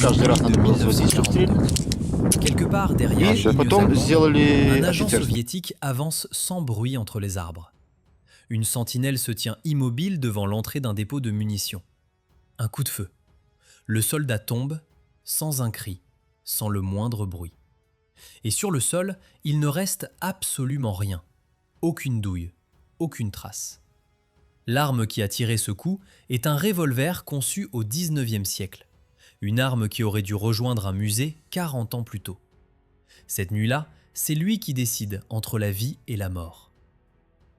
Каждый раз de надо было заводить стрель. 1942. Quelque part derrière les И lignes потом allemandes, сделали un agent офицерство. soviétique avance sans bruit entre les arbres. Une sentinelle se tient immobile devant l'entrée d'un dépôt de munitions. Un coup de feu. Le soldat tombe, sans un cri, sans le moindre bruit. Et sur le sol, il ne reste absolument rien. Aucune douille, aucune trace. L'arme qui a tiré ce coup est un revolver conçu au XIXe siècle. Une arme qui aurait dû rejoindre un musée 40 ans plus tôt. Cette nuit-là, c'est lui qui décide entre la vie et la mort.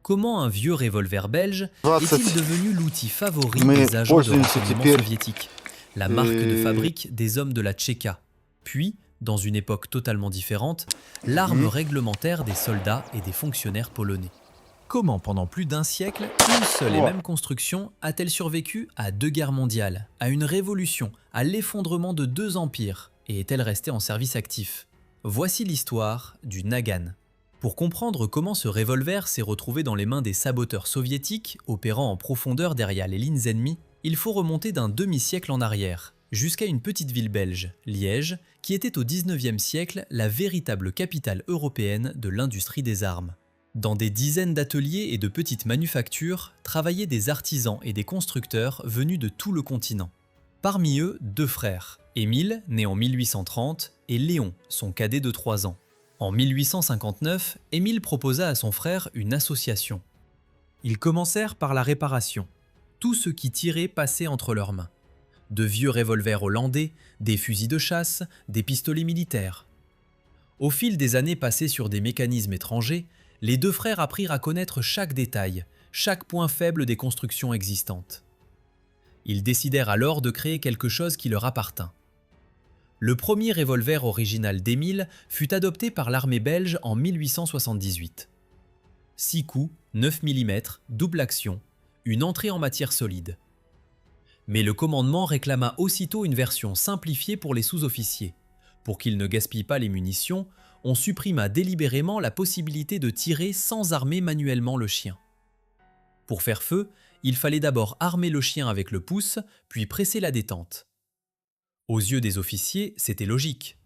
Comment un vieux revolver belge est-il devenu l'outil favori Мы des agents de пользуемся renseignement теперь, soviétiques, la marque de fabrique des hommes de la Tchéka, puis, dans une époque totalement différente, l'arme réglementaire des soldats et des fonctionnaires polonais? Comment, pendant plus d'un siècle, une seule et même construction a-t-elle survécu à 2 guerres mondiales, à une révolution, à l'effondrement de 2 empires, et est-elle restée en service actif? Voici l'histoire du Nagant. Pour comprendre comment ce revolver s'est retrouvé dans les mains des saboteurs soviétiques opérant en profondeur derrière les lignes ennemies, il faut remonter d'un demi-siècle en arrière, jusqu'à une petite ville belge, Liège, qui était au XIXe siècle la véritable capitale européenne de l'industrie des armes. Dans des dizaines d'ateliers et de petites manufactures, travaillaient des artisans et des constructeurs venus de tout le continent. Parmi eux, 2 frères, Émile, né en 1830, et Léon, son cadet de 3 ans. En 1859, Émile proposa à son frère une association. Ils commencèrent par la réparation. Tout ce qui tirait passait entre leurs mains. De vieux revolvers hollandais, des fusils de chasse, des pistolets militaires. Au fil des années passées sur des mécanismes étrangers, les 2 frères apprirent à connaître chaque détail, chaque point faible des constructions existantes. Ils décidèrent alors de créer quelque chose qui leur appartint. Le premier revolver original d'Émile fut adopté par l'armée belge en 1878. 6 coups, 9 mm, double action, une entrée en matière solide. Mais le commandement réclama aussitôt une version simplifiée pour les sous-officiers. Pour qu'ils ne gaspillent pas les munitions, on supprima délibérément la possibilité de tirer sans armer manuellement le chien. Pour faire feu, il fallait d'abord armer le chien avec le pouce, puis presser la détente. Aux yeux des officiers, c'était logique.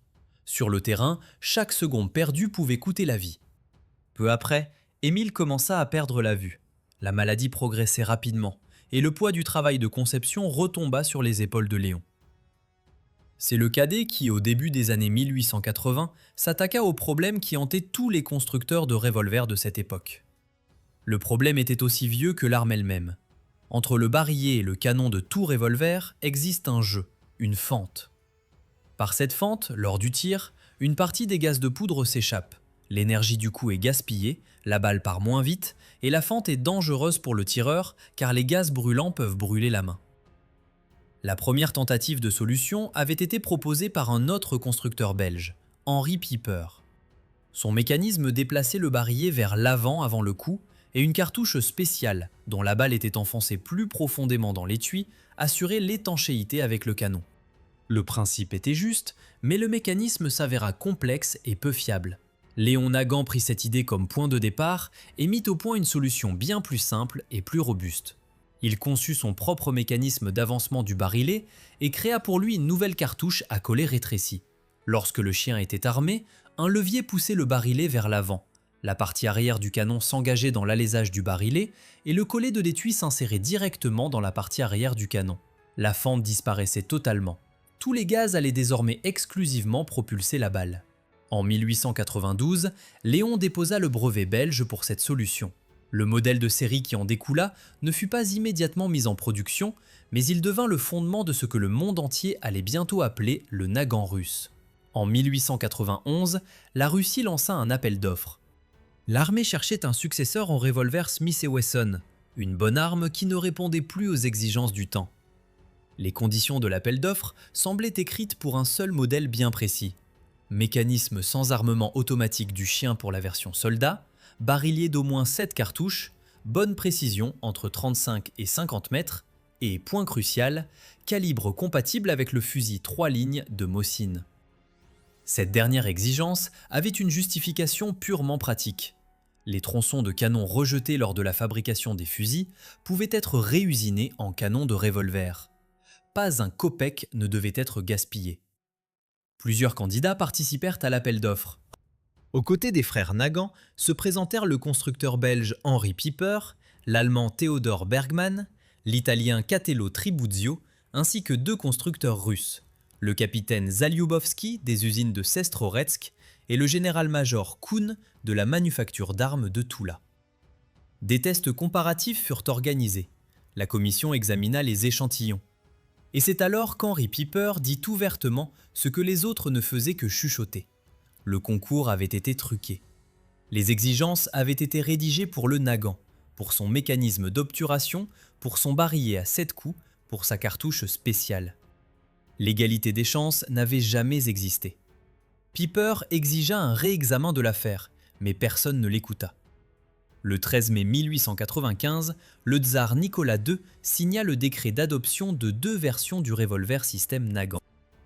Sur le terrain, chaque seconde perdue pouvait coûter la vie. Peu après, Émile commença à perdre la vue. La maladie progressait rapidement, et le poids du travail de conception retomba sur les épaules de Léon. C'est le cadet qui, au début des années 1880, s'attaqua au problème qui hantait tous les constructeurs de revolvers de cette époque. Le problème était aussi vieux que l'arme elle-même. Entre le barillet et le canon de tout revolver existe un jeu, une fente. Par cette fente, lors du tir, une partie des gaz de poudre s'échappe. L'énergie du coup est gaspillée, la balle part moins vite, et la fente est dangereuse pour le tireur car les gaz brûlants peuvent brûler la main. La première tentative de solution avait été proposée par un autre constructeur belge, Henri Piper. Son mécanisme déplaçait le barillet vers l'avant avant le coup et une cartouche spéciale, dont la balle était enfoncée plus profondément dans l'étui, assurait l'étanchéité avec le canon. Le principe était juste, mais le mécanisme s'avéra complexe et peu fiable. Léon Nagant prit cette idée comme point de départ et mit au point une solution bien plus simple et plus robuste. Il conçut son propre mécanisme d'avancement du barillet et créa pour lui une nouvelle cartouche à collet rétréci. Lorsque le chien était armé, un levier poussait le barillet vers l'avant. La partie arrière du canon s'engageait dans l'alésage du barillet et le collet de l'étui s'insérait directement dans la partie arrière du canon. La fente disparaissait totalement. Tous les gaz allaient désormais exclusivement propulser la balle. En 1892, Léon déposa le brevet belge pour cette solution. Le modèle de série qui en découla ne fut pas immédiatement mis en production, mais il devint le fondement de ce que le monde entier allait bientôt appeler le Nagant russe. En 1891, la Russie lança un appel d'offres. L'armée cherchait un successeur en revolver Smith & Wesson, une bonne arme qui ne répondait plus aux exigences du temps. Les conditions de l'appel d'offres semblaient écrites pour un seul modèle bien précis. Mécanisme sans armement automatique du chien pour la version soldat, barillet d'au moins 7 cartouches, bonne précision entre 35 et 50 mètres, et, point crucial, calibre compatible avec le fusil 3 lignes de Mosin. Cette dernière exigence avait une justification purement pratique. Les tronçons de canon rejetés lors de la fabrication des fusils pouvaient être réusinés en canons de revolver. Pas un kopek ne devait être gaspillé. Plusieurs candidats participèrent à l'appel d'offres. Aux côtés des frères Nagant se présentèrent le constructeur belge Henri Piper, l'allemand Theodor Bergmann, l'italien Catello Tribuzio, ainsi que 2 constructeurs russes, le capitaine Zaliubowski des usines de Sestroretsk et le général-major Kuhn de la manufacture d'armes de Toula. Des tests comparatifs furent organisés. La commission examina les échantillons. Et c'est alors qu'Henri Piper dit ouvertement ce que les autres ne faisaient que chuchoter. Le concours avait été truqué. Les exigences avaient été rédigées pour le Nagant, pour son mécanisme d'obturation, pour son barillet à 7 coups, pour sa cartouche spéciale. L'égalité des chances n'avait jamais existé. Piper exigea un réexamen de l'affaire, mais personne ne l'écouta. Le 13 mai 1895, le tsar Nicolas II signa le décret d'adoption de 2 versions du revolver système Nagant.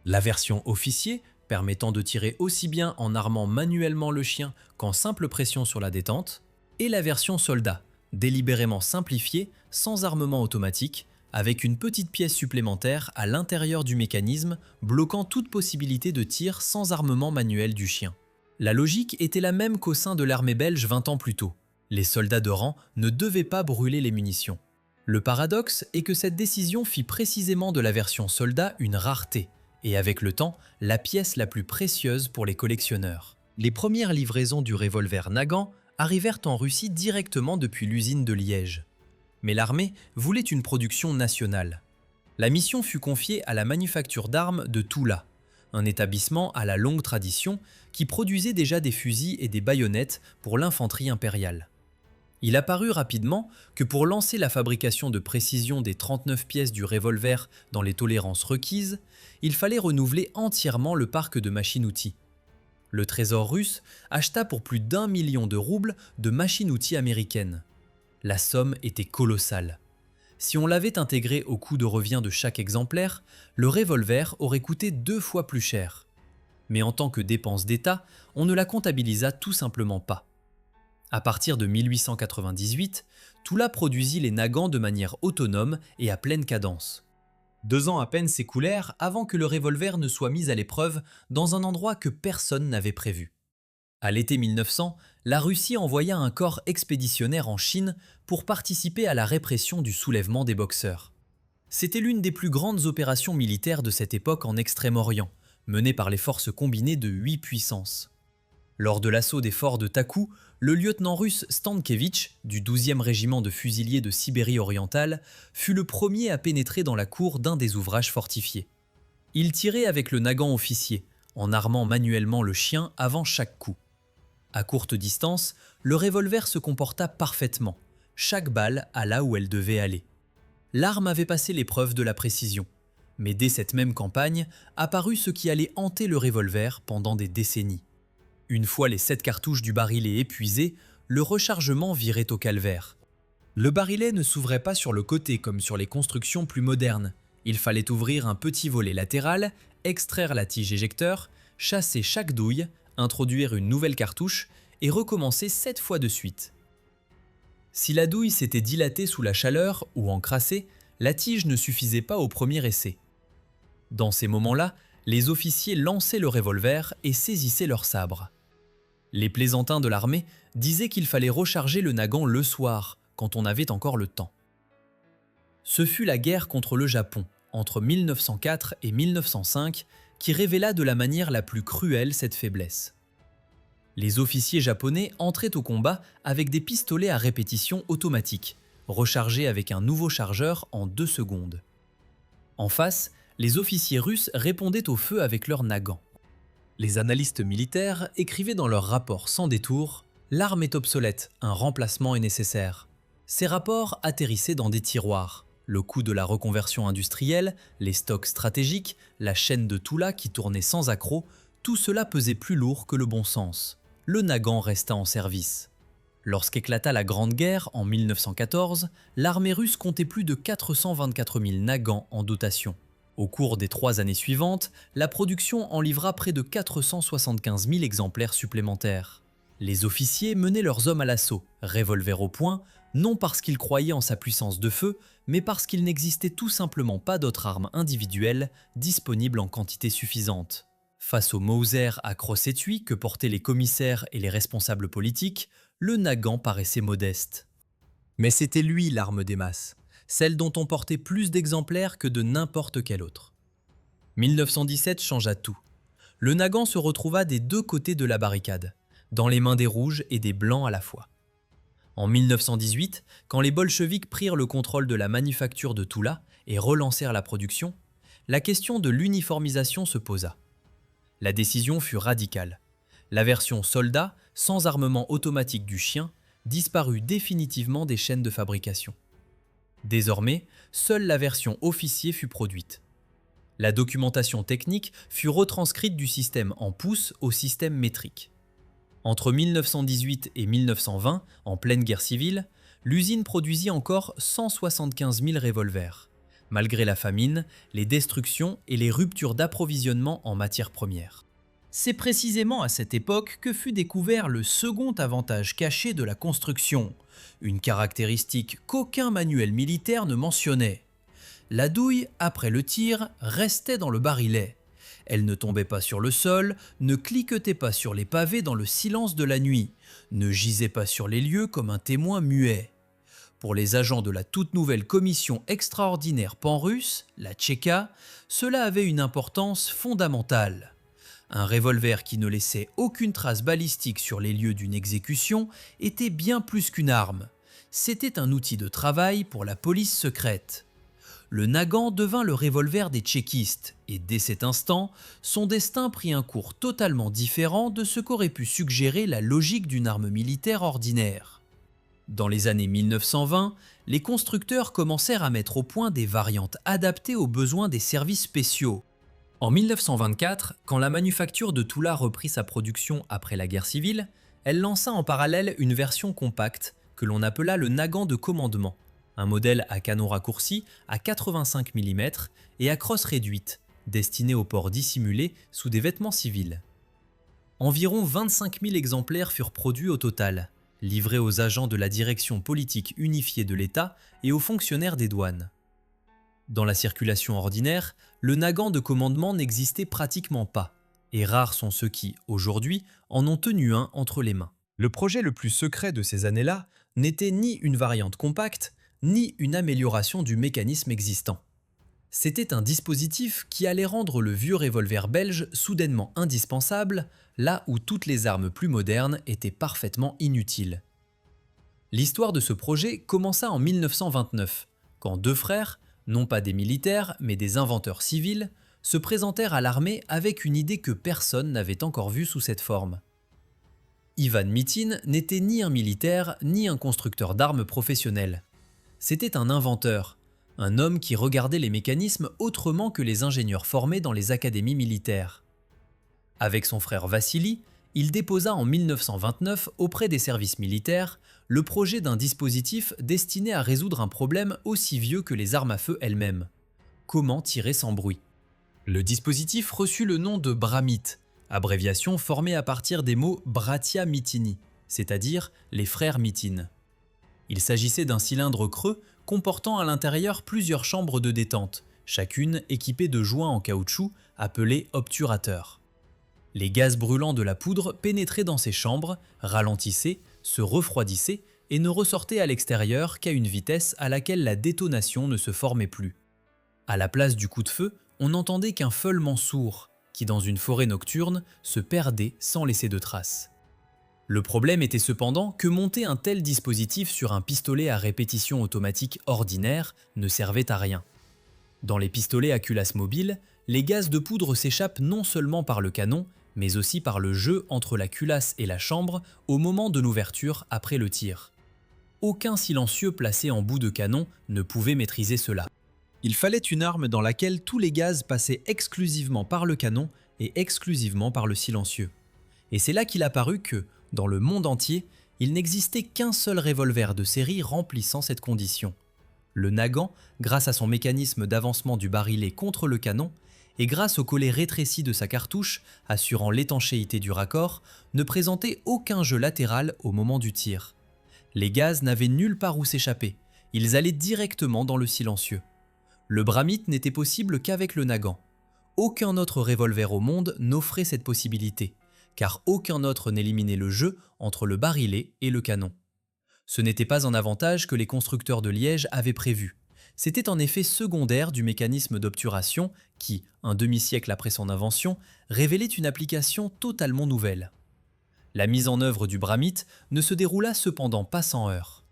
La version officier, permettant de tirer aussi bien en armant manuellement le chien qu'en simple pression sur la détente, et la version soldat, délibérément simplifiée, sans armement automatique, avec une petite pièce supplémentaire à l'intérieur du mécanisme bloquant toute possibilité de tir sans armement manuel du chien. La logique était la même qu'au sein de l'armée belge 20 ans plus tôt. Les soldats de rang ne devaient pas brûler les munitions. Le paradoxe est que cette décision fit précisément de la version soldat une rareté, et avec le temps, la pièce la plus précieuse pour les collectionneurs. Les premières livraisons du revolver Nagant arrivèrent en Russie directement depuis l'usine de Liège. Mais l'armée voulait une production nationale. La mission fut confiée à la manufacture d'armes de Toula, un établissement à la longue tradition qui produisait déjà des fusils et des baïonnettes pour l'infanterie impériale. Il apparut rapidement que pour lancer la fabrication de précision des 39 pièces du revolver dans les tolérances requises, il fallait renouveler entièrement le parc de machines-outils. Le Trésor russe acheta pour plus d'1 million de roubles de machines-outils américaines. La somme était colossale. Si on l'avait intégré au coût de revient de chaque exemplaire, le revolver aurait coûté 2 fois plus cher. Mais en tant que dépense d'État, on ne la comptabilisa tout simplement pas. À partir de 1898, Toula produisit les Nagants de manière autonome et à pleine cadence. 2 ans à peine s'écoulèrent avant que le revolver ne soit mis à l'épreuve dans un endroit que personne n'avait prévu. À l'été 1900, la Russie envoya un corps expéditionnaire en Chine pour participer à la répression du soulèvement des Boxers. C'était l'une des plus grandes opérations militaires de cette époque en Extrême-Orient, menée par les forces combinées de 8 puissances. Lors de l'assaut des forts de Takou, le lieutenant russe Stankevitch, du 12e régiment de fusiliers de Sibérie orientale, fut le premier à pénétrer dans la cour d'un des ouvrages fortifiés. Il tirait avec le Nagant officier, en armant manuellement le chien avant chaque coup. À courte distance, le revolver se comporta parfaitement. Chaque balle alla où elle devait aller. L'arme avait passé l'épreuve de la précision. Mais dès cette même campagne, apparut ce qui allait hanter le revolver pendant des décennies. Une fois les 7 cartouches du barillet épuisées, le rechargement virait au calvaire. Le barillet ne s'ouvrait pas sur le côté comme sur les constructions plus modernes. Il fallait ouvrir un petit volet latéral, extraire la tige éjecteur, chasser chaque douille, introduire une nouvelle cartouche et recommencer 7 fois de suite. Si la douille s'était dilatée sous la chaleur ou encrassée, la tige ne suffisait pas au premier essai. Dans ces moments-là, les officiers lançaient le revolver et saisissaient leur sabre. Les plaisantins de l'armée disaient qu'il fallait recharger le Nagant le soir, quand on avait encore le temps. Ce fut la guerre contre le Japon, entre 1904 et 1905, qui révéla de la manière la plus cruelle cette faiblesse. Les officiers japonais entraient au combat avec des pistolets à répétition automatique, rechargés avec un nouveau chargeur en 2 secondes. En face, les officiers russes répondaient au feu avec leurs Nagants. Les analystes militaires écrivaient dans leurs rapports sans détour « L'arme est obsolète, un remplacement est nécessaire ». Ces rapports atterrissaient dans des tiroirs. Le coût de la reconversion industrielle, les stocks stratégiques, la chaîne de Toula qui tournait sans accroc, tout cela pesait plus lourd que le bon sens. Le Nagant resta en service. Lorsqu'éclata la Grande Guerre en 1914, l'armée russe comptait plus de 424 000 Nagants en dotation. Au cours des 3 années suivantes, la production en livra près de 475 000 exemplaires supplémentaires. Les officiers menaient leurs hommes à l'assaut, revolver au poing, non parce qu'ils croyaient en sa puissance de feu, mais parce qu'il n'existait tout simplement pas d'autres armes individuelles disponibles en quantité suffisante. Face au Mauser à crosse-étui que portaient les commissaires et les responsables politiques, le Nagant paraissait modeste. Mais c'était lui l'arme des masses, celle dont on portait plus d'exemplaires que de n'importe quel autre. 1917 changea tout. Le Nagant se retrouva des deux côtés de la barricade, dans les mains des rouges et des blancs à la fois. En 1918, quand les bolcheviks prirent le contrôle de la manufacture de Toula et relancèrent la production, la question de l'uniformisation se posa. La décision fut radicale. La version soldat, sans armement automatique du chien, disparut définitivement des chaînes de fabrication. Désormais, seule la version officier fut produite. La documentation technique fut retranscrite du système en pouces au système métrique. Entre 1918 et 1920, en pleine guerre civile, l'usine produisit encore 175 000 revolvers, malgré la famine, les destructions et les ruptures d'approvisionnement en matières premières. C'est précisément à cette époque que fut découvert le second avantage caché de la construction, une caractéristique qu'aucun manuel militaire ne mentionnait. La douille, après le tir, restait dans le barillet. Elle ne tombait pas sur le sol, ne cliquetait pas sur les pavés dans le silence de la nuit, ne gisait pas sur les lieux comme un témoin muet. Pour les agents de la toute nouvelle commission extraordinaire pan-russe, la Tchéka, cela avait une importance fondamentale. Un revolver qui ne laissait aucune trace balistique sur les lieux d'une exécution était bien plus qu'une arme. C'était un outil de travail pour la police secrète. Le Nagant devint le revolver des tchéquistes et dès cet instant, son destin prit un cours totalement différent de ce qu'aurait pu suggérer la logique d'une arme militaire ordinaire. Dans les années 1920, les constructeurs commencèrent à mettre au point des variantes adaptées aux besoins des services spéciaux. En 1924, quand la manufacture de Toula reprit sa production après la guerre civile, elle lança en parallèle une version compacte que l'on appela le Nagant de commandement, un modèle à canon raccourci à 85 mm et à crosse réduite, destiné au port dissimulé sous des vêtements civils. Environ 25 000 exemplaires furent produits au total, livrés aux agents de la direction politique unifiée de l'État et aux fonctionnaires des douanes. Dans la circulation ordinaire, le Nagant de commandement n'existait pratiquement pas, et rares sont ceux qui, aujourd'hui, en ont tenu un entre les mains. Le projet le plus secret de ces années-là n'était ni une variante compacte, ni une amélioration du mécanisme existant. C'était un dispositif qui allait rendre le vieux revolver belge soudainement indispensable, là où toutes les armes plus modernes étaient parfaitement inutiles. L'histoire de ce projet commença en 1929, quand deux frères, non pas des militaires, mais des inventeurs civils, se présentèrent à l'armée avec une idée que personne n'avait encore vue sous cette forme. Ivan Mitin n'était ni un militaire, ni un constructeur d'armes professionnel. C'était un inventeur, un homme qui regardait les mécanismes autrement que les ingénieurs formés dans les académies militaires. Avec son frère Vassili, il déposa en 1929 auprès des services militaires le projet d'un dispositif destiné à résoudre un problème aussi vieux que les armes à feu elles-mêmes. Comment tirer sans bruit? Le dispositif reçut le nom de Bramit, abréviation formée à partir des mots Bratia Mitini, c'est-à-dire les frères Mitin. Il s'agissait d'un cylindre creux comportant à l'intérieur plusieurs chambres de détente, chacune équipée de joints en caoutchouc appelés obturateurs. Les gaz brûlants de la poudre pénétraient dans ces chambres, ralentissaient, se refroidissaient et ne ressortaient à l'extérieur qu'à une vitesse à laquelle la détonation ne se formait plus. À la place du coup de feu, on n'entendait qu'un feulement sourd, qui dans une forêt nocturne se perdait sans laisser de traces. Le problème était cependant que monter un tel dispositif sur un pistolet à répétition automatique ordinaire ne servait à rien. Dans les pistolets à culasse mobile, les gaz de poudre s'échappent non seulement par le canon, mais aussi par le jeu entre la culasse et la chambre au moment de l'ouverture après le tir. Aucun silencieux placé en bout de canon ne pouvait maîtriser cela. Il fallait une arme dans laquelle tous les gaz passaient exclusivement par le canon et exclusivement par le silencieux. Et c'est là qu'il apparut que, dans le monde entier, il n'existait qu'un seul revolver de série remplissant cette condition. Le Nagant, grâce à son mécanisme d'avancement du barillet contre le canon, et grâce au collet rétréci de sa cartouche, assurant l'étanchéité du raccord, ne présentait aucun jeu latéral au moment du tir. Les gaz n'avaient nulle part où s'échapper, ils allaient directement dans le silencieux. Le Bramit n'était possible qu'avec le Nagant. Aucun autre revolver au monde n'offrait cette possibilité, car aucun autre n'éliminait le jeu entre le barillet et le canon. Ce n'était pas un avantage que les constructeurs de liège avaient prévu. C'était en effet secondaire du mécanisme d'obturation qui, un demi-siècle après son invention, révélait une application totalement nouvelle. La mise en œuvre du bramite ne se déroula cependant pas sans heurts.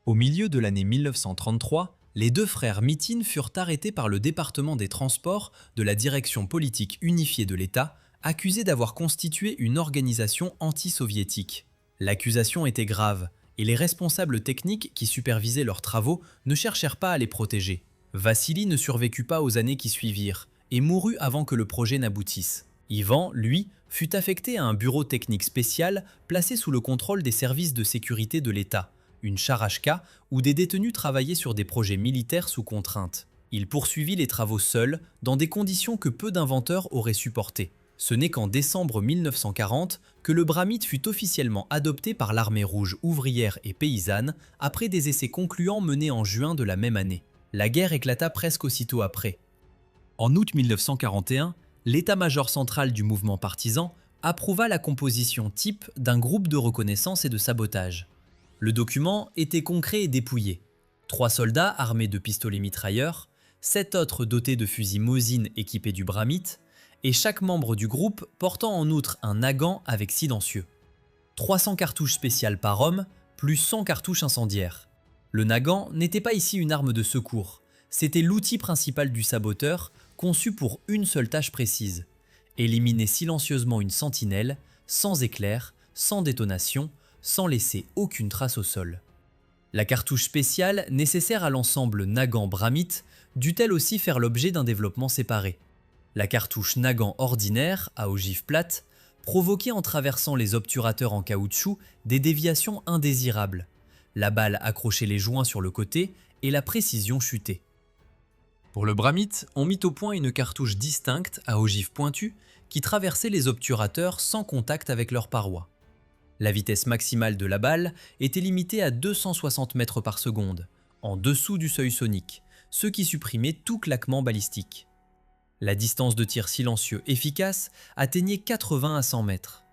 Au milieu de l'année 1933, les deux frères Mitin furent arrêtés par le département des transports de la direction politique unifiée de l'État, accusés d'avoir constitué une organisation anti-soviétique. L'accusation était grave, et les responsables techniques qui supervisaient leurs travaux ne cherchèrent pas à les protéger. Vassili ne survécut pas aux années qui suivirent, et mourut avant que le projet n'aboutisse. Ivan, lui, fut affecté à un bureau technique spécial placé sous le contrôle des services de sécurité de l'État, une charachka où des détenus travaillaient sur des projets militaires sous contrainte. Il poursuivit les travaux seul, dans des conditions que peu d'inventeurs auraient supportées. Ce n'est qu'en décembre 1940 que le bramite fut officiellement adopté par l'armée rouge ouvrière et paysanne après des essais concluants menés en juin de la même année. La guerre éclata presque aussitôt après. En août 1941, l'état-major central du mouvement partisan approuva la composition type d'un groupe de reconnaissance et de sabotage. Le document était concret et dépouillé. 3 soldats armés de pistolets mitrailleurs, 7 autres dotés de fusils Mosin équipés du bramite, et chaque membre du groupe portant en outre un nagant avec silencieux. 300 cartouches spéciales par homme, plus 100 cartouches incendiaires. Le nagant n'était pas ici une arme de secours, c'était l'outil principal du saboteur, conçu pour une seule tâche précise: éliminer silencieusement une sentinelle, sans éclair, sans détonation, sans laisser aucune trace au sol. La cartouche spéciale nécessaire à l'ensemble Nagant-Bramite dut elle aussi faire l'objet d'un développement séparé. La cartouche Nagant ordinaire, à ogive plate, provoquait en traversant les obturateurs en caoutchouc des déviations indésirables. La balle accrochait les joints sur le côté et la précision chutait. Pour le bramite, on mit au point une cartouche distincte à ogive pointue qui traversait les obturateurs sans contact avec leurs parois. La vitesse maximale de la balle était limitée à 260 mètres par seconde, en dessous du seuil sonique, ce qui supprimait tout claquement balistique. La distance de tir silencieux efficace atteignait 80 à 100 mètres.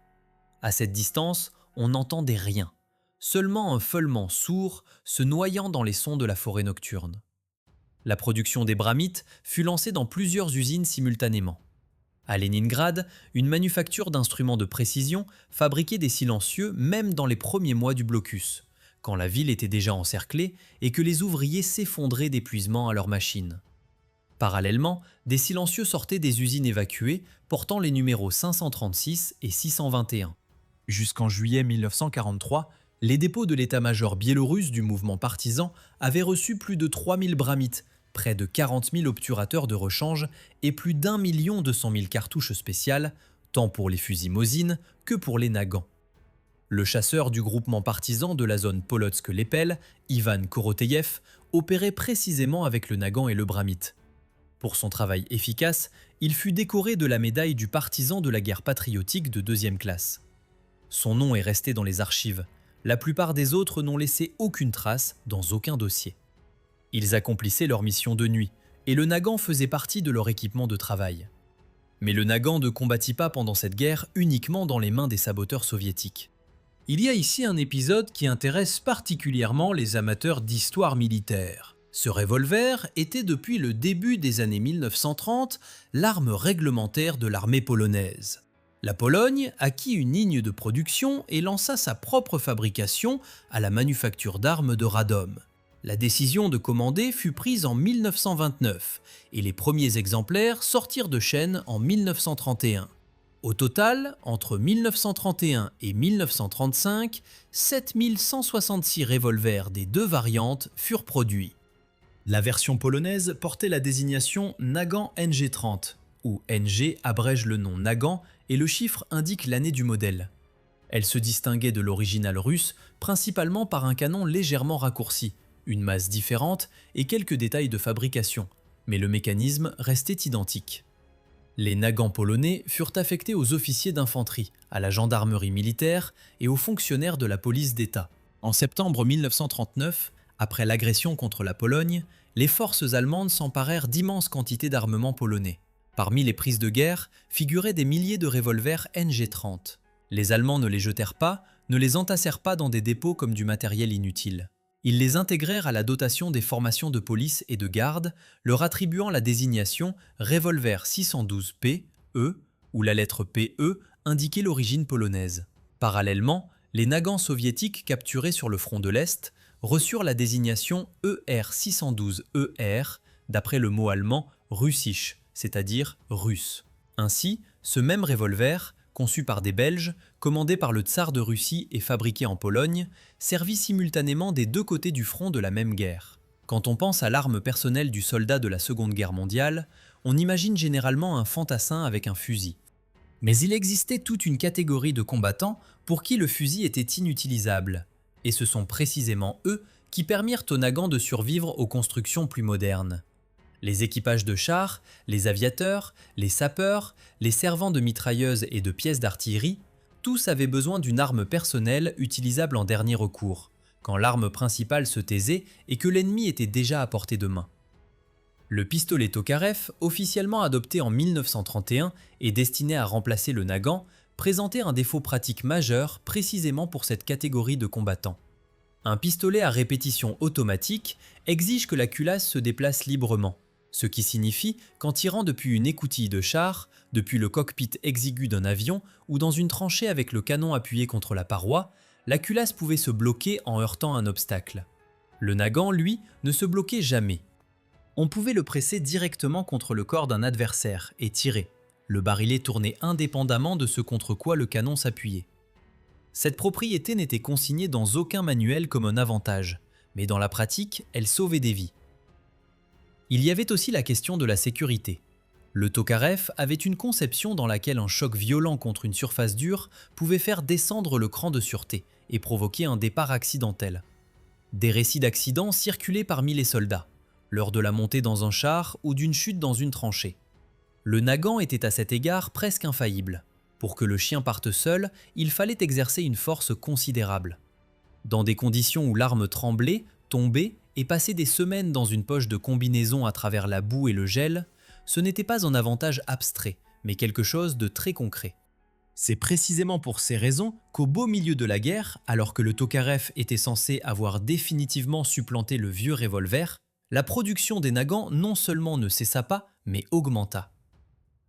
À cette distance, on n'entendait rien, seulement un feulement sourd se noyant dans les sons de la forêt nocturne. La production des bramites fut lancée dans plusieurs usines simultanément. À Leningrad, une manufacture d'instruments de précision fabriquait des silencieux même dans les premiers mois du blocus, quand la ville était déjà encerclée et que les ouvriers s'effondraient d'épuisement à leurs machines. Parallèlement, des silencieux sortaient des usines évacuées portant les numéros 536 et 621. Jusqu'en juillet 1943, les dépôts de l'état-major biélorusse du mouvement partisan avaient reçu plus de 3000 bramites, près de 40 000 obturateurs de rechange et plus d'1 200 000 cartouches spéciales, tant pour les fusils Mosin que pour les nagants. Le chasseur du groupement partisan de la zone Polotsk-Lepel, Ivan Koroteyev, opérait précisément avec le nagant et le bramite. Pour son travail efficace, il fut décoré de la médaille du partisan de la guerre patriotique de 2e classe. Son nom est resté dans les archives. La plupart des autres n'ont laissé aucune trace dans aucun dossier. Ils accomplissaient leur mission de nuit, et le nagant faisait partie de leur équipement de travail. Mais le nagant ne combattit pas pendant cette guerre uniquement dans les mains des saboteurs soviétiques. Il y a ici un épisode qui intéresse particulièrement les amateurs d'histoire militaire. Ce revolver était depuis le début des années 1930 l'arme réglementaire de l'armée polonaise. La Pologne acquit une ligne de production et lança sa propre fabrication à la manufacture d'armes de Radom. La décision de commander fut prise en 1929 et les premiers exemplaires sortirent de chaîne en 1931. Au total, entre 1931 et 1935, 7166 revolvers des deux variantes furent produits. La version polonaise portait la désignation Nagant NG30, où NG abrège le nom Nagant et le chiffre indique l'année du modèle. Elle se distinguait de l'original russe principalement par un canon légèrement raccourci, une masse différente et quelques détails de fabrication, mais le mécanisme restait identique. Les nagants polonais furent affectés aux officiers d'infanterie, à la gendarmerie militaire et aux fonctionnaires de la police d'État. En septembre 1939, après l'agression contre la Pologne, les forces allemandes s'emparèrent d'immenses quantités d'armements polonais. Parmi les prises de guerre figuraient des milliers de revolvers NG30. Les Allemands ne les jetèrent pas, ne les entassèrent pas dans des dépôts comme du matériel inutile. Ils les intégrèrent à la dotation des formations de police et de garde, leur attribuant la désignation revolver 612 PE, où la lettre PE indiquait l'origine polonaise. Parallèlement, les nagants soviétiques capturés sur le front de l'Est reçurent la désignation ER-612ER, d'après le mot allemand russisch, c'est-à-dire russe. Ainsi, ce même revolver, conçu par des Belges, commandé par le tsar de Russie et fabriqué en Pologne, servit simultanément des deux côtés du front de la même guerre. Quand on pense à l'arme personnelle du soldat de la Seconde Guerre mondiale, on imagine généralement un fantassin avec un fusil. Mais il existait toute une catégorie de combattants pour qui le fusil était inutilisable, et ce sont précisément eux qui permirent aux nagants de survivre aux constructions plus modernes. Les équipages de chars, les aviateurs, les sapeurs, les servants de mitrailleuses et de pièces d'artillerie, tous avaient besoin d'une arme personnelle utilisable en dernier recours, quand l'arme principale se taisait et que l'ennemi était déjà à portée de main. Le pistolet Tokarev, officiellement adopté en 1931 et destiné à remplacer le nagant, présentait un défaut pratique majeur précisément pour cette catégorie de combattants. Un pistolet à répétition automatique exige que la culasse se déplace librement, ce qui signifie qu'en tirant depuis une écoutille de char, depuis le cockpit exigu d'un avion ou dans une tranchée avec le canon appuyé contre la paroi, la culasse pouvait se bloquer en heurtant un obstacle. Le nagant, lui, ne se bloquait jamais. On pouvait le presser directement contre le corps d'un adversaire et tirer. Le barillet tournait indépendamment de ce contre quoi le canon s'appuyait. Cette propriété n'était consignée dans aucun manuel comme un avantage, mais dans la pratique, elle sauvait des vies. Il y avait aussi la question de la sécurité. Le Tokarev avait une conception dans laquelle un choc violent contre une surface dure pouvait faire descendre le cran de sûreté et provoquer un départ accidentel. Des récits d'accidents circulaient parmi les soldats, lors de la montée dans un char ou d'une chute dans une tranchée. Le nagant était à cet égard presque infaillible. Pour que le chien parte seul, il fallait exercer une force considérable. Dans des conditions où l'arme tremblait, tombait et passait des semaines dans une poche de combinaison à travers la boue et le gel, ce n'était pas un avantage abstrait, mais quelque chose de très concret. C'est précisément pour ces raisons qu'au beau milieu de la guerre, alors que le Tokarev était censé avoir définitivement supplanté le vieux revolver, la production des nagants non seulement ne cessa pas, mais augmenta.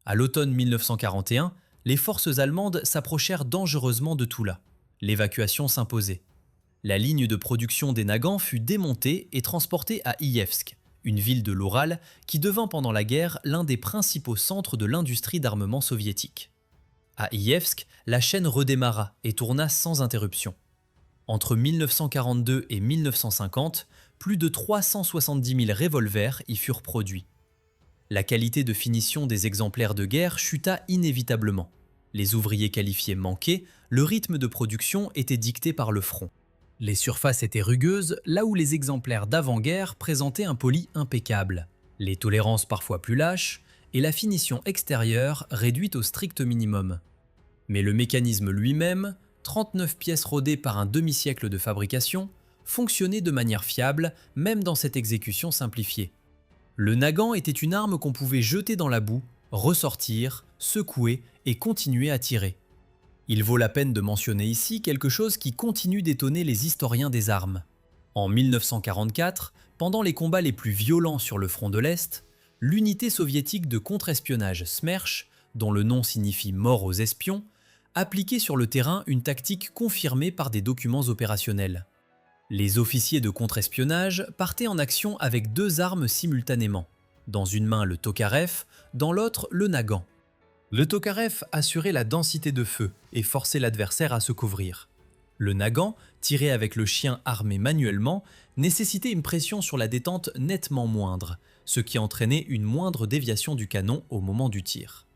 À l'automne 1941, les forces allemandes s'approchèrent dangereusement de Toula. L'évacuation s'imposait. La ligne de production des nagants fut démontée et transportée à Ijevsk, une ville de l'Oural qui devint pendant la guerre l'un des principaux centres de l'industrie d'armement soviétique. À Ijevsk, la chaîne redémarra et tourna sans interruption. Entre 1942 et 1950, plus de 370 000 revolvers y furent produits. La qualité de finition des exemplaires de guerre chuta inévitablement. Les ouvriers qualifiés manquaient, le rythme de production était dicté par le front. Les surfaces étaient rugueuses, là où les exemplaires d'avant-guerre présentaient un poli impeccable. Les tolérances parfois plus lâches, et la finition extérieure réduite au strict minimum. Mais le mécanisme lui-même, 39 pièces rodées par un demi-siècle de fabrication, fonctionnait de manière fiable, même dans cette exécution simplifiée. Le nagant était une arme qu'on pouvait jeter dans la boue, ressortir, secouer et continuer à tirer. Il vaut la peine de mentionner ici quelque chose qui continue d'étonner les historiens des armes. En 1944, pendant les combats les plus violents sur le front de l'Est, l'unité soviétique de contre-espionnage Smerch, dont le nom signifie mort aux espions, appliquait sur le terrain une tactique confirmée par des documents opérationnels. Les officiers de contre-espionnage partaient en action avec deux armes simultanément, dans une main le Tokarev, dans l'autre le nagant. Le Tokarev assurait la densité de feu et forçait l'adversaire à se couvrir. Le nagant, tiré avec le chien armé manuellement, nécessitait une pression sur la détente nettement moindre, ce qui entraînait une moindre déviation du canon au moment du tir.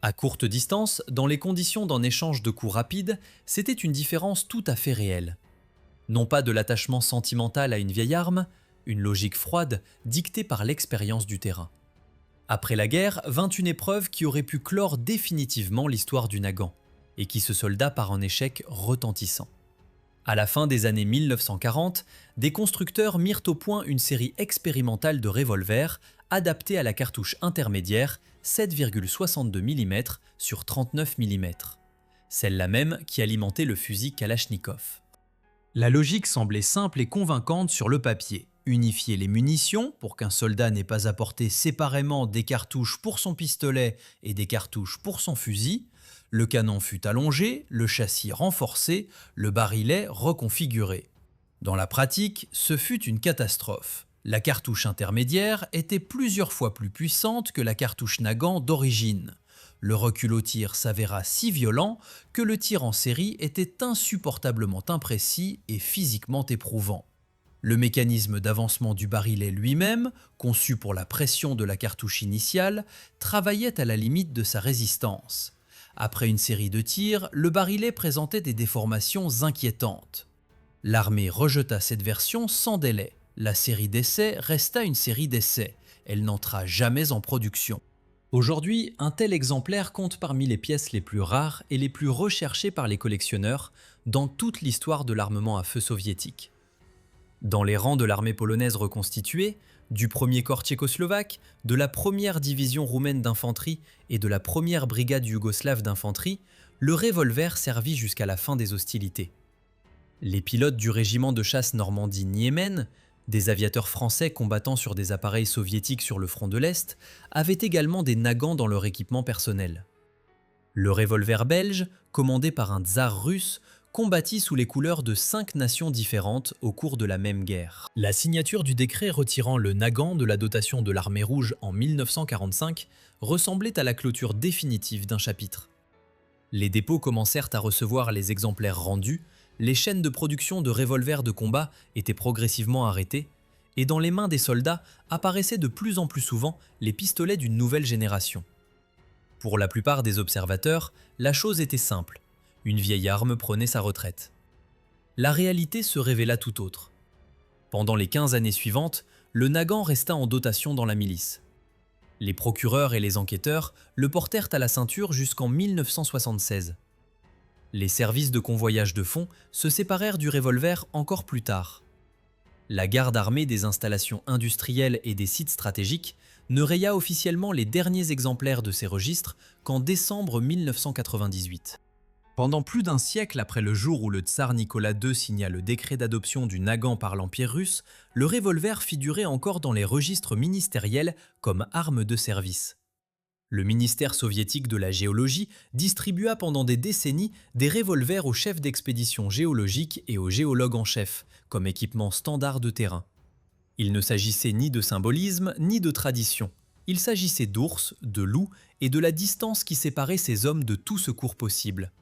À courte distance, dans les conditions d'un échange de coups rapides, c'était une différence tout à fait réelle. Non pas de l'attachement sentimental à une vieille arme, une logique froide dictée par l'expérience du terrain. Après la guerre, vint une épreuve qui aurait pu clore définitivement l'histoire du nagant, et qui se solda par un échec retentissant. À la fin des années 1940, des constructeurs mirent au point une série expérimentale de revolvers adaptés à la cartouche intermédiaire, 7,62 mm sur 39 mm, celle-là même qui alimentait le fusil Kalachnikov. La logique semblait simple et convaincante sur le papier. Unifier les munitions pour qu'un soldat n'ait pas à porter séparément des cartouches pour son pistolet et des cartouches pour son fusil, le canon fut allongé, le châssis renforcé, le barillet reconfiguré. Dans la pratique, ce fut une catastrophe. La cartouche intermédiaire était plusieurs fois plus puissante que la cartouche Nagant d'origine. Le recul au tir s'avéra si violent que le tir en série était insupportablement imprécis et physiquement éprouvant. Le mécanisme d'avancement du barillet lui-même, conçu pour la pression de la cartouche initiale, travaillait à la limite de sa résistance. Après une série de tirs, le barillet présentait des déformations inquiétantes. L'armée rejeta cette version sans délai. La série d'essais resta une série d'essais. Elle n'entra jamais en production. Aujourd'hui, un tel exemplaire compte parmi les pièces les plus rares et les plus recherchées par les collectionneurs dans toute l'histoire de l'armement à feu soviétique. Dans les rangs de l'armée polonaise reconstituée, du 1er corps tchécoslovaque, de la 1re division roumaine d'infanterie et de la 1re brigade yougoslave d'infanterie, le revolver servit jusqu'à la fin des hostilités. Les pilotes du régiment de chasse Normandie-Niemen, des aviateurs français combattant sur des appareils soviétiques sur le front de l'Est, avaient également des nagants dans leur équipement personnel. Le revolver belge, commandé par un tsar russe, combattit sous les couleurs de 5 nations différentes au cours de la même guerre. La signature du décret retirant le Nagant de la dotation de l'armée rouge en 1945 ressemblait à la clôture définitive d'un chapitre. Les dépôts commencèrent à recevoir les exemplaires rendus, les chaînes de production de revolvers de combat étaient progressivement arrêtées, et dans les mains des soldats apparaissaient de plus en plus souvent les pistolets d'une nouvelle génération. Pour la plupart des observateurs, la chose était simple. Une vieille arme prenait sa retraite. La réalité se révéla tout autre. Pendant les 15 années suivantes, le Nagant resta en dotation dans la milice. Les procureurs et les enquêteurs le portèrent à la ceinture jusqu'en 1976. Les services de convoyage de fonds se séparèrent du revolver encore plus tard. La garde armée des installations industrielles et des sites stratégiques ne raya officiellement les derniers exemplaires de ces registres qu'en décembre 1998. Pendant plus d'un siècle après le jour où le tsar Nicolas II signa le décret d'adoption du Nagant par l'Empire russe, le revolver figurait encore dans les registres ministériels comme arme de service. Le ministère soviétique de la géologie distribua pendant des décennies des revolvers aux chefs d'expédition géologique et aux géologues en chef, comme équipement standard de terrain. Il ne s'agissait ni de symbolisme ni de tradition. Il s'agissait d'ours, de loups et de la distance qui séparait ces hommes de tout secours possible.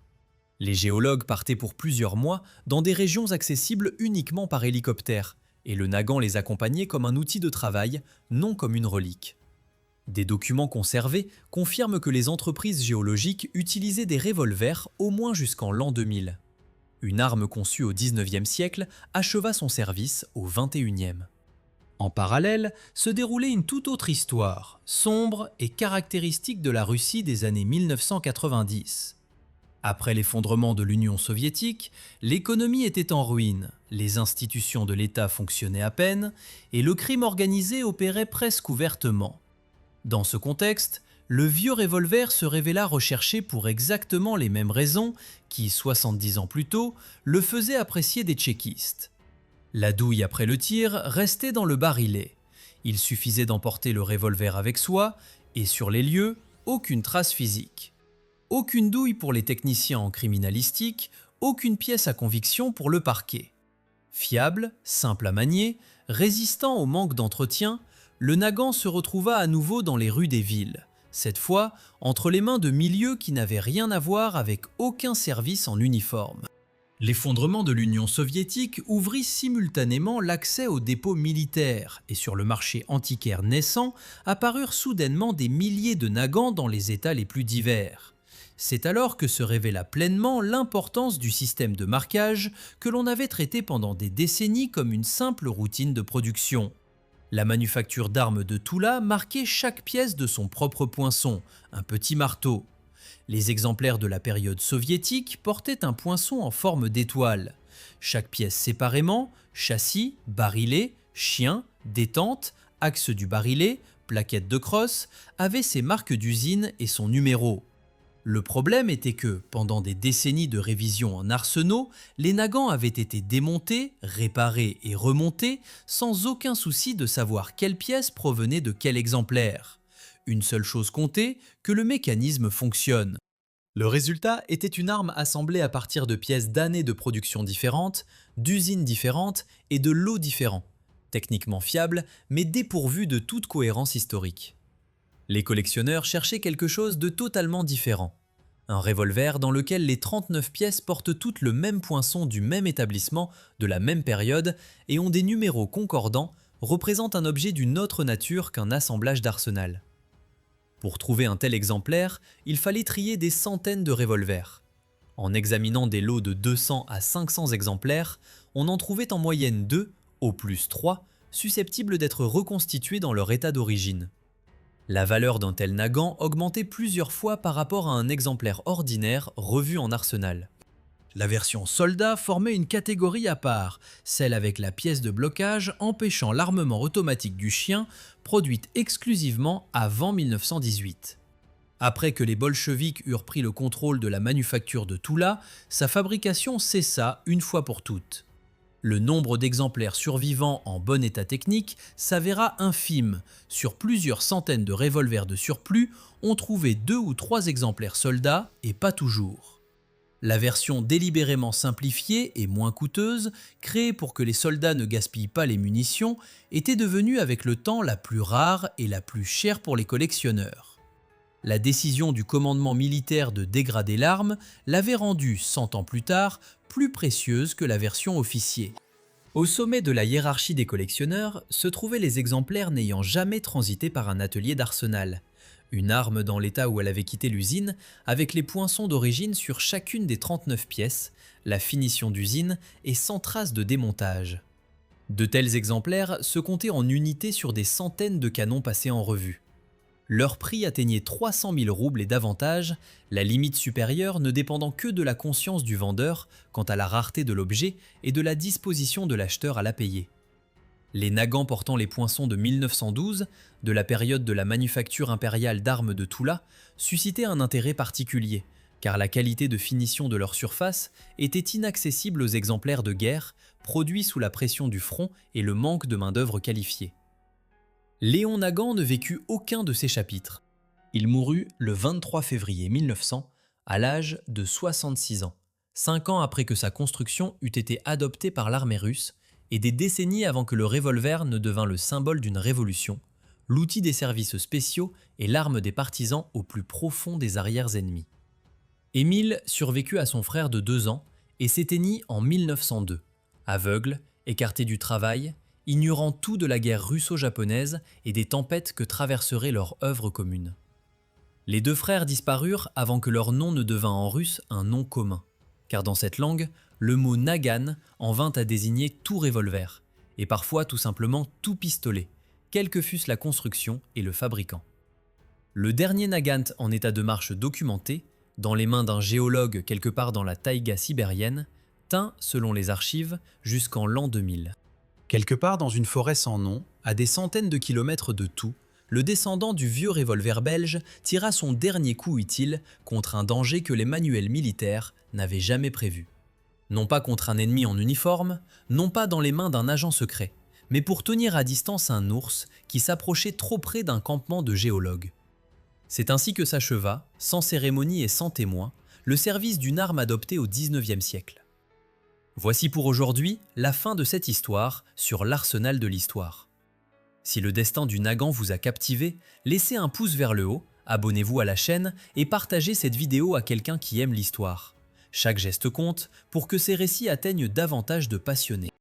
Les géologues partaient pour plusieurs mois dans des régions accessibles uniquement par hélicoptère, et le Nagant les accompagnait comme un outil de travail, non comme une relique. Des documents conservés confirment que les entreprises géologiques utilisaient des revolvers au moins jusqu'en l'an 2000. Une arme conçue au XIXe siècle acheva son service au XXIe. En parallèle, se déroulait une toute autre histoire, sombre et caractéristique de la Russie des années 1990. Après l'effondrement de l'Union soviétique, l'économie était en ruine, les institutions de l'État fonctionnaient à peine et le crime organisé opérait presque ouvertement. Dans ce contexte, le vieux revolver se révéla recherché pour exactement les mêmes raisons qui, 70 ans plus tôt, le faisaient apprécier des tchéquistes. La douille après le tir restait dans le barillet. Il suffisait d'emporter le revolver avec soi et sur les lieux, aucune trace physique. Aucune douille pour les techniciens en criminalistique, aucune pièce à conviction pour le parquet. Fiable, simple à manier, résistant au manque d'entretien, le Nagant se retrouva à nouveau dans les rues des villes, cette fois entre les mains de milieux qui n'avaient rien à voir avec aucun service en uniforme. L'effondrement de l'Union soviétique ouvrit simultanément l'accès aux dépôts militaires et sur le marché antiquaire naissant apparurent soudainement des milliers de Nagants dans les états les plus divers. C'est alors que se révéla pleinement l'importance du système de marquage que l'on avait traité pendant des décennies comme une simple routine de production. La manufacture d'armes de Toula marquait chaque pièce de son propre poinçon, un petit marteau. Les exemplaires de la période soviétique portaient un poinçon en forme d'étoile. Chaque pièce séparément, châssis, barillet, chien, détente, axe du barillet, plaquette de crosse, avait ses marques d'usine et son numéro. Le problème était que, pendant des décennies de révision en arsenaux, les nagants avaient été démontés, réparés et remontés sans aucun souci de savoir quelle pièce provenait de quel exemplaire. Une seule chose comptait, que le mécanisme fonctionne. Le résultat était une arme assemblée à partir de pièces d'années de production différentes, d'usines différentes et de lots différents, techniquement fiable mais dépourvu de toute cohérence historique. Les collectionneurs cherchaient quelque chose de totalement différent. Un revolver dans lequel les 39 pièces portent toutes le même poinçon du même établissement, de la même période, et ont des numéros concordants, représentent un objet d'une autre nature qu'un assemblage d'arsenal. Pour trouver un tel exemplaire, il fallait trier des centaines de revolvers. En examinant des lots de 200 à 500 exemplaires, on en trouvait en moyenne 2, au plus 3, susceptibles d'être reconstitués dans leur état d'origine. La valeur d'un tel nagant augmentait plusieurs fois par rapport à un exemplaire ordinaire revu en arsenal. La version soldat formait une catégorie à part, celle avec la pièce de blocage empêchant l'armement automatique du chien, produite exclusivement avant 1918. Après que les bolcheviks eurent pris le contrôle de la manufacture de Toula, sa fabrication cessa une fois pour toutes. Le nombre d'exemplaires survivants en bon état technique s'avéra infime. Sur plusieurs centaines de revolvers de surplus, on trouvait 2 ou 3 exemplaires soldats et pas toujours. La version délibérément simplifiée et moins coûteuse, créée pour que les soldats ne gaspillent pas les munitions, était devenue avec le temps la plus rare et la plus chère pour les collectionneurs. La décision du commandement militaire de dégrader l'arme l'avait rendue, 100 ans plus tard, plus précieuse que la version officier. Au sommet de la hiérarchie des collectionneurs se trouvaient les exemplaires n'ayant jamais transité par un atelier d'arsenal. Une arme dans l'état où elle avait quitté l'usine, avec les poinçons d'origine sur chacune des 39 pièces, la finition d'usine et sans trace de démontage. De tels exemplaires se comptaient en unités sur des centaines de canons passés en revue. Leur prix atteignait 300 000 roubles et davantage, la limite supérieure ne dépendant que de la conscience du vendeur quant à la rareté de l'objet et de la disposition de l'acheteur à la payer. Les nagants portant les poinçons de 1912, de la période de la manufacture impériale d'armes de Toula, suscitaient un intérêt particulier, car la qualité de finition de leur surface était inaccessible aux exemplaires de guerre, produits sous la pression du front et le manque de main-d'œuvre qualifiée. Léon Nagant ne vécut aucun de ces chapitres. Il mourut le 23 février 1900, à l'âge de 66 ans, 5 ans après que sa construction eût été adoptée par l'armée russe et des décennies avant que le revolver ne devint le symbole d'une révolution, l'outil des services spéciaux et l'arme des partisans au plus profond des arrières ennemis. Émile survécut à son frère de 2 ans et s'éteignit en 1902, aveugle, écarté du travail, ignorant tout de la guerre russo-japonaise et des tempêtes que traverserait leur œuvre commune. Les 2 frères disparurent avant que leur nom ne devint en russe un nom commun, car dans cette langue, le mot Nagant en vint à désigner tout revolver, et parfois tout simplement tout pistolet, quelle que fût la construction et le fabricant. Le dernier Nagant en état de marche documenté, dans les mains d'un géologue quelque part dans la taïga sibérienne, tint, selon les archives, jusqu'en l'an 2000. Quelque part dans une forêt sans nom, à des centaines de kilomètres de tout, le descendant du vieux revolver belge tira son dernier coup utile contre un danger que les manuels militaires n'avaient jamais prévu. Non pas contre un ennemi en uniforme, non pas dans les mains d'un agent secret, mais pour tenir à distance un ours qui s'approchait trop près d'un campement de géologues. C'est ainsi que s'acheva, sans cérémonie et sans témoin, le service d'une arme adoptée au XIXe siècle. Voici pour aujourd'hui la fin de cette histoire sur l'arsenal de l'histoire. Si le destin du Nagant vous a captivé, laissez un pouce vers le haut, abonnez-vous à la chaîne et partagez cette vidéo à quelqu'un qui aime l'histoire. Chaque geste compte pour que ces récits atteignent davantage de passionnés.